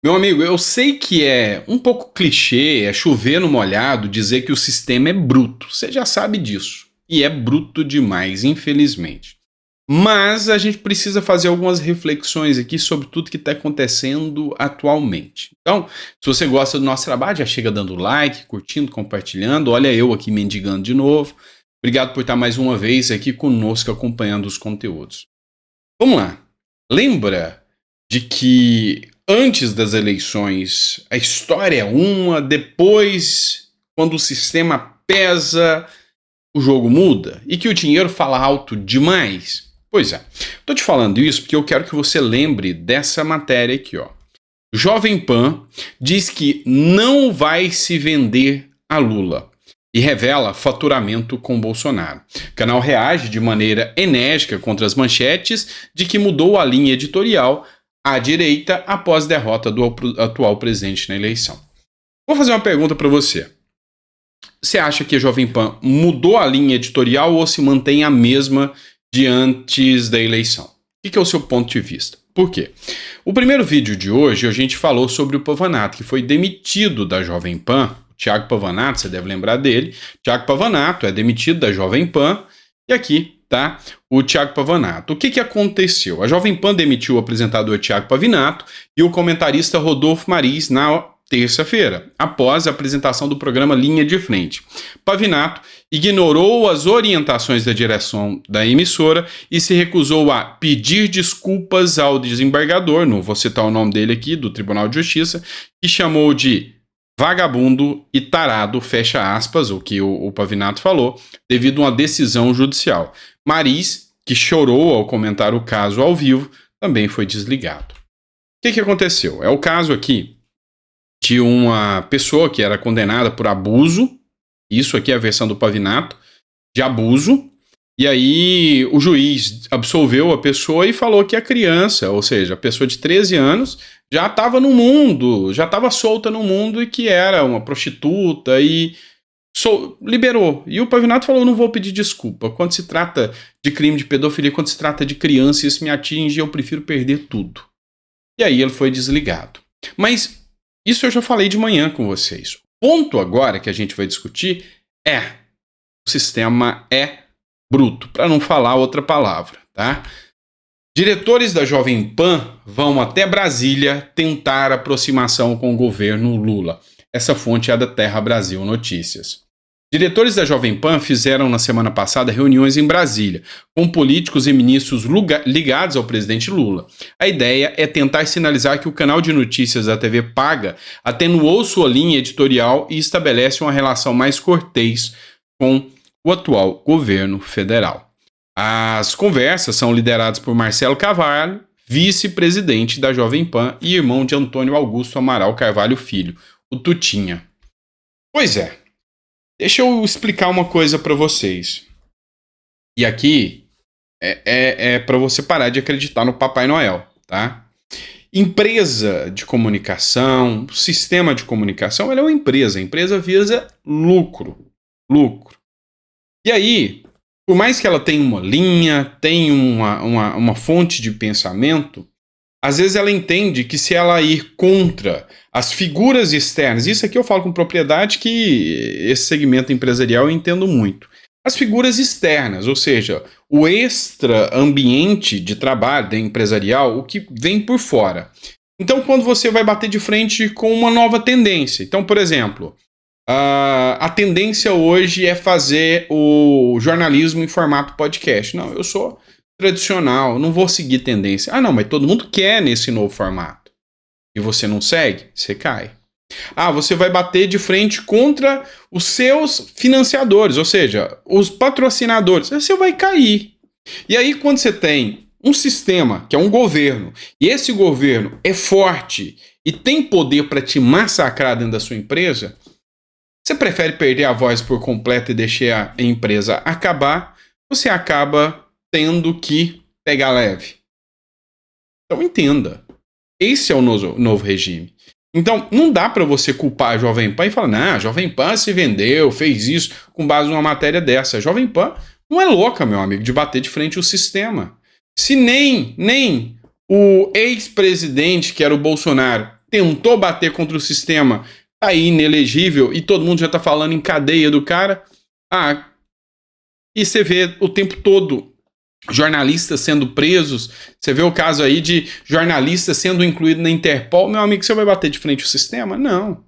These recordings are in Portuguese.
Meu amigo, eu sei que é um pouco clichê, é chover no molhado dizer que o sistema é bruto. Você já sabe disso. E é bruto demais, infelizmente. Mas a gente precisa fazer algumas reflexões aqui sobre tudo que está acontecendo atualmente. Então, se você gosta do nosso trabalho, já chega dando like, curtindo, compartilhando. Olha eu aqui mendigando de novo. Obrigado por estar mais uma vez aqui conosco acompanhando os conteúdos. Vamos lá. Lembra de que antes das eleições a história é uma, depois, quando o sistema pesa, o jogo muda e que o dinheiro fala alto demais? Pois é. Tô te falando isso porque eu quero que você lembre dessa matéria aqui, ó. Jovem Pan diz que não vai se vender a Lula e revela faturamento com Bolsonaro. O canal reage de maneira enérgica contra as manchetes de que mudou a linha editorial à direita após derrota do atual presidente na eleição. Vou fazer uma pergunta para você. Você acha que a Jovem Pan mudou a linha editorial ou se mantém a mesma de antes da eleição? O que é o seu ponto de vista? Por quê? O primeiro vídeo de hoje a gente falou sobre o Pavanato, que foi demitido da Jovem Pan. O Thiago Pavanato, você deve lembrar dele. Thiago Pavanato é demitido da Jovem Pan. E aqui tá o Thiago Pavanato. O que aconteceu? A Jovem Pan demitiu o apresentador Thiago Pavinato e o comentarista Rodolfo Maris na terça-feira, após a apresentação do programa Linha de Frente. Pavinato ignorou as orientações da direção da emissora e se recusou a pedir desculpas ao desembargador, não vou citar o nome dele aqui, do Tribunal de Justiça, que chamou de vagabundo e tarado, fecha aspas, o que o Pavinato falou, devido a uma decisão judicial. Maris, que chorou ao comentar o caso ao vivo, também foi desligado. O que aconteceu? É o caso aqui de uma pessoa que era condenada por abuso, isso aqui é a versão do Pavinato, de abuso, e aí o juiz absolveu a pessoa e falou que a criança, ou seja, a pessoa de 13 anos, já estava no mundo, já estava solta no mundo e que era uma prostituta e liberou. E o Pavinato falou, não vou pedir desculpa, quando se trata de crime de pedofilia, quando se trata de criança, isso me atinge, eu prefiro perder tudo. E aí ele foi desligado. Mas isso eu já falei de manhã com vocês. O ponto agora que a gente vai discutir é o sistema é bruto, para não falar outra palavra, tá? Diretores da Jovem Pan vão até Brasília tentar aproximação com o governo Lula. Essa fonte é da Terra Brasil Notícias. Diretores da Jovem Pan fizeram na semana passada reuniões em Brasília, com políticos e ministros ligados ao presidente Lula. A ideia é tentar sinalizar que o canal de notícias da TV paga atenuou sua linha editorial e estabelece uma relação mais cortês com o atual governo federal. As conversas são lideradas por Marcelo Carvalho, vice-presidente da Jovem Pan e irmão de Antônio Augusto Amaral Carvalho Filho, o Tutinha. Pois é. Deixa eu explicar uma coisa para vocês. E aqui é para você parar de acreditar no Papai Noel, tá? Empresa de comunicação, sistema de comunicação, ela é uma empresa. A empresa visa lucro. Lucro. E aí, por mais que ela tenha uma linha, tenha uma fonte de pensamento, às vezes ela entende que se ela ir contra as figuras externas, isso aqui eu falo com propriedade que esse segmento empresarial eu entendo muito. As figuras externas, ou seja, o extra-ambiente de trabalho empresarial, o que vem por fora. Então, quando você vai bater de frente com uma nova tendência. Então, por exemplo, a tendência hoje é fazer o jornalismo em formato podcast. Não, eu sou tradicional, não vou seguir tendência. Ah, não, mas todo mundo quer nesse novo formato. E você não segue, você cai. Ah, você vai bater de frente contra os seus financiadores, ou seja, os patrocinadores. Você vai cair. E aí, quando você tem um sistema, que é um governo, e esse governo é forte e tem poder para te massacrar dentro da sua empresa, você prefere perder a voz por completo e deixar a empresa acabar, você acaba tendo que pegar leve. Então entenda, esse é o novo regime. Então não dá para você culpar a Jovem Pan e falar, não, a Jovem Pan se vendeu, fez isso com base numa matéria dessa. A Jovem Pan não é louca, meu amigo, de bater de frente o sistema. Se nem o ex-presidente, que era o Bolsonaro, tentou bater contra o sistema, tá aí inelegível e todo mundo já tá falando em cadeia do cara. E você vê o tempo todo jornalistas sendo presos, você vê o caso aí de jornalistas sendo incluídos na Interpol. Meu amigo, você vai bater de frente ao sistema? Não.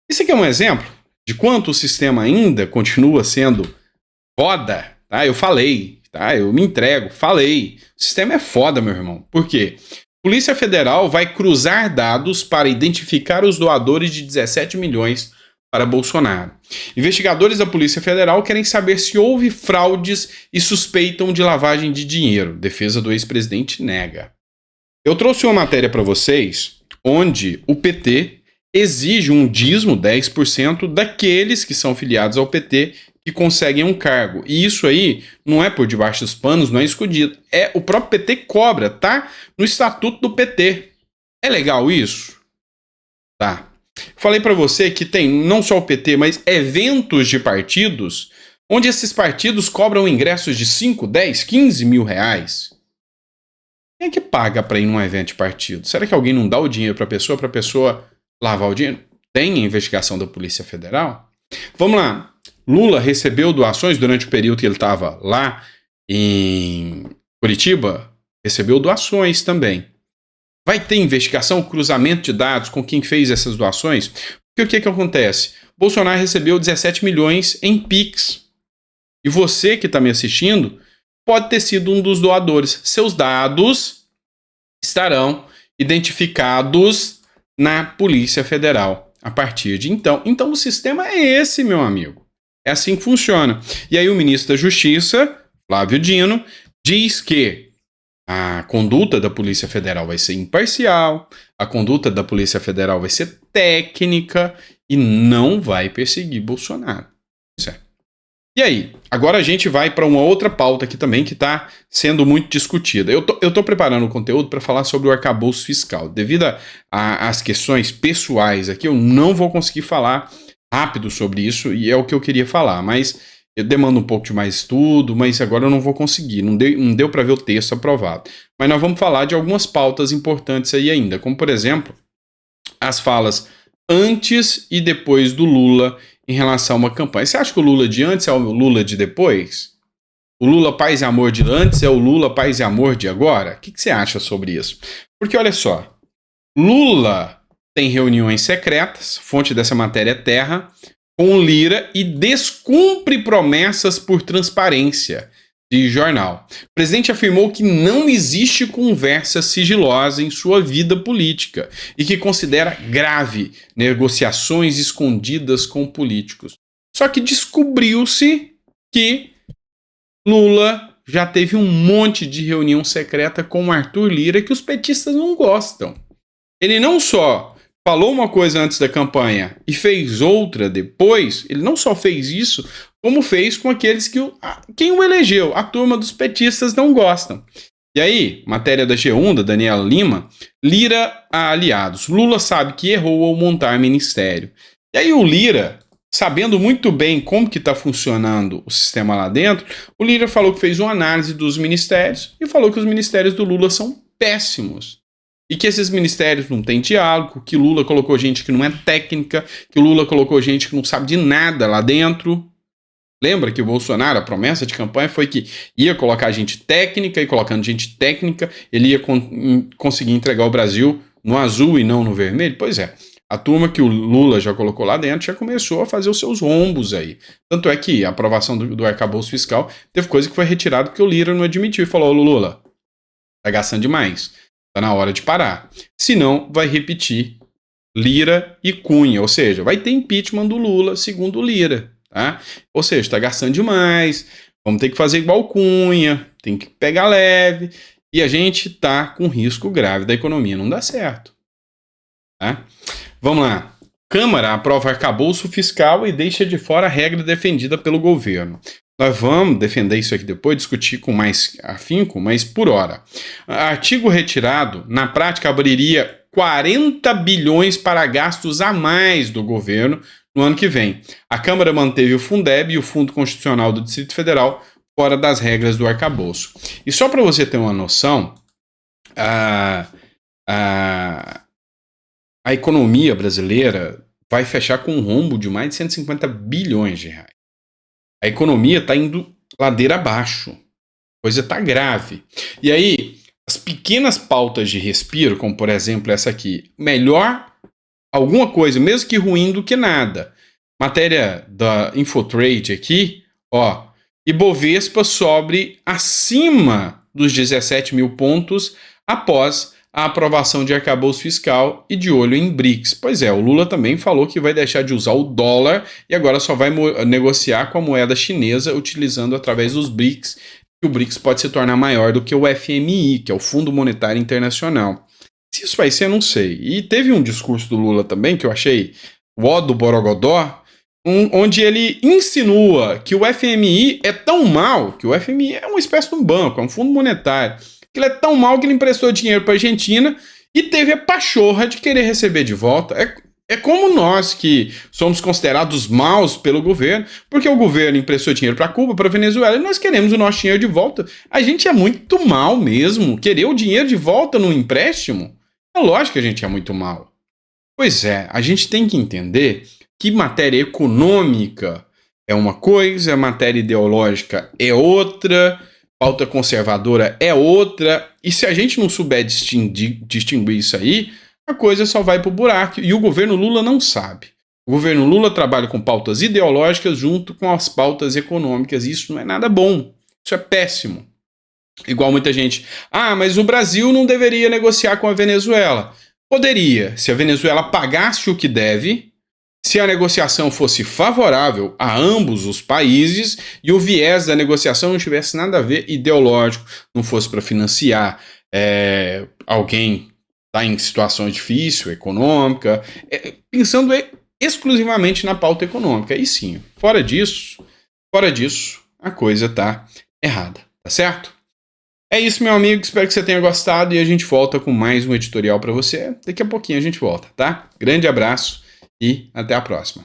Isso aqui é um exemplo de quanto o sistema ainda continua sendo foda, tá? Eu falei, tá? Eu me entrego, falei. O sistema é foda, meu irmão. Por quê? Polícia Federal vai cruzar dados para identificar os doadores de 17 milhões para Bolsonaro. Investigadores da Polícia Federal querem saber se houve fraudes e suspeitam de lavagem de dinheiro. Defesa do ex-presidente nega. Eu trouxe uma matéria para vocês onde o PT exige um dízimo, 10%, daqueles que são filiados ao PT que conseguem um cargo. E isso aí não é por debaixo dos panos, não é escondido. É o próprio PT cobra, tá? No estatuto do PT. É legal isso? Tá. Falei para você que tem não só o PT, mas eventos de partidos onde esses partidos cobram ingressos de 5, 10, 15 mil reais. Quem é que paga para ir num evento de partido? Será que alguém não dá o dinheiro para a pessoa lavar o dinheiro? Tem a investigação da Polícia Federal? Vamos lá. Lula recebeu doações durante o período que ele estava lá em Curitiba? Recebeu doações também. Vai ter investigação, cruzamento de dados com quem fez essas doações? Porque o que acontece? Bolsonaro recebeu 17 milhões em Pix. E você que está me assistindo pode ter sido um dos doadores. Seus dados estarão identificados na Polícia Federal a partir de então. Então o sistema é esse, meu amigo. É assim que funciona. E aí o ministro da Justiça, Flávio Dino, diz que a conduta da Polícia Federal vai ser imparcial, a conduta da Polícia Federal vai ser técnica e não vai perseguir Bolsonaro. Certo? E aí? Agora a gente vai para uma outra pauta aqui também que está sendo muito discutida. Eu tô preparando o conteúdo para falar sobre o arcabouço fiscal. Devido às questões pessoais aqui, eu não vou conseguir falar rápido sobre isso e é o que eu queria falar, mas eu demando um pouco de mais estudo, mas agora eu não vou conseguir, não deu para ver o texto aprovado. Mas nós vamos falar de algumas pautas importantes aí ainda, como por exemplo, as falas antes e depois do Lula em relação a uma campanha. Você acha que o Lula de antes é o Lula de depois? O Lula paz e amor de antes é o Lula paz e amor de agora? O que você acha sobre isso? Porque olha só, Lula tem reuniões secretas, fonte dessa matéria é Terra, com Lira e descumpre promessas por transparência de jornal. O presidente afirmou que não existe conversa sigilosa em sua vida política e que considera grave negociações escondidas com políticos. Só que descobriu-se que Lula já teve um monte de reunião secreta com Arthur Lira que os petistas não gostam. Ele não só falou uma coisa antes da campanha e fez outra depois, ele não só fez isso, como fez com aqueles que quem o elegeu, a turma dos petistas não gostam. E aí, matéria da G1, da Daniela Lima, Lira a aliados. Lula sabe que errou ao montar ministério. E aí o Lira, sabendo muito bem como que está funcionando o sistema lá dentro, o Lira falou que fez uma análise dos ministérios e falou que os ministérios do Lula são péssimos. E que esses ministérios não têm diálogo, que Lula colocou gente que não é técnica, que Lula colocou gente que não sabe de nada lá dentro. Lembra que o Bolsonaro, a promessa de campanha foi que ia colocar gente técnica, e colocando gente técnica, ele ia conseguir entregar o Brasil no azul e não no vermelho? Pois é, a turma que o Lula já colocou lá dentro já começou a fazer os seus rombos aí. Tanto é que a aprovação do arcabouço fiscal teve coisa que foi retirada porque o Lira não admitiu e falou: Lula, tá gastando demais. Está na hora de parar. Senão, vai repetir Lira e Cunha. Ou seja, vai ter impeachment do Lula, segundo o Lira. Tá? Ou seja, está gastando demais. Vamos ter que fazer igual Cunha. Tem que pegar leve. E a gente está com risco grave da economia. Não dá certo. Tá? Vamos lá. Câmara aprova arcabouço fiscal e deixa de fora a regra defendida pelo governo. Nós vamos defender isso aqui depois, discutir com mais afinco, mas por hora. Artigo retirado, na prática, abriria 40 bilhões para gastos a mais do governo no ano que vem. A Câmara manteve o Fundeb e o Fundo Constitucional do Distrito Federal fora das regras do arcabouço. E só para você ter uma noção, a a economia brasileira vai fechar com um rombo de mais de 150 bilhões de reais. A economia está indo ladeira abaixo. A coisa está grave. E aí, as pequenas pautas de respiro, como por exemplo essa aqui, melhor alguma coisa, mesmo que ruim, do que nada. Matéria da Infotrade aqui, ó. Ibovespa sobe acima dos 17 mil pontos após a aprovação de arcabouço fiscal e de olho em BRICS. Pois é, o Lula também falou que vai deixar de usar o dólar e agora só vai negociar com a moeda chinesa utilizando através dos BRICS, que o BRICS pode se tornar maior do que o FMI, que é o Fundo Monetário Internacional. Se isso vai ser, eu não sei. E teve um discurso do Lula também que eu achei o ó do Borogodó, onde ele insinua que o FMI é tão mal, que o FMI é uma espécie de um banco, é um fundo monetário, que ele é tão mal que ele emprestou dinheiro para a Argentina e teve a pachorra de querer receber de volta. É como nós que somos considerados maus pelo governo, porque o governo emprestou dinheiro para Cuba, para Venezuela, e nós queremos o nosso dinheiro de volta. A gente é muito mal mesmo. Querer o dinheiro de volta num empréstimo? É lógico que a gente é muito mal. Pois é, a gente tem que entender que matéria econômica é uma coisa, matéria ideológica é outra, pauta conservadora é outra, e se a gente não souber distinguir isso aí, a coisa só vai pro buraco. E o governo Lula não sabe. O governo Lula trabalha com pautas ideológicas junto com as pautas econômicas, e isso não é nada bom, isso é péssimo. Igual muita gente, mas o Brasil não deveria negociar com a Venezuela. Poderia, se a Venezuela pagasse o que deve, se a negociação fosse favorável a ambos os países e o viés da negociação não tivesse nada a ver ideológico, não fosse para financiar alguém que está em situação difícil, econômica, pensando exclusivamente na pauta econômica. Aí sim, fora disso, a coisa está errada, tá certo? É isso, meu amigo, espero que você tenha gostado e a gente volta com mais um editorial para você. Daqui a pouquinho a gente volta, tá? Grande abraço e até a próxima.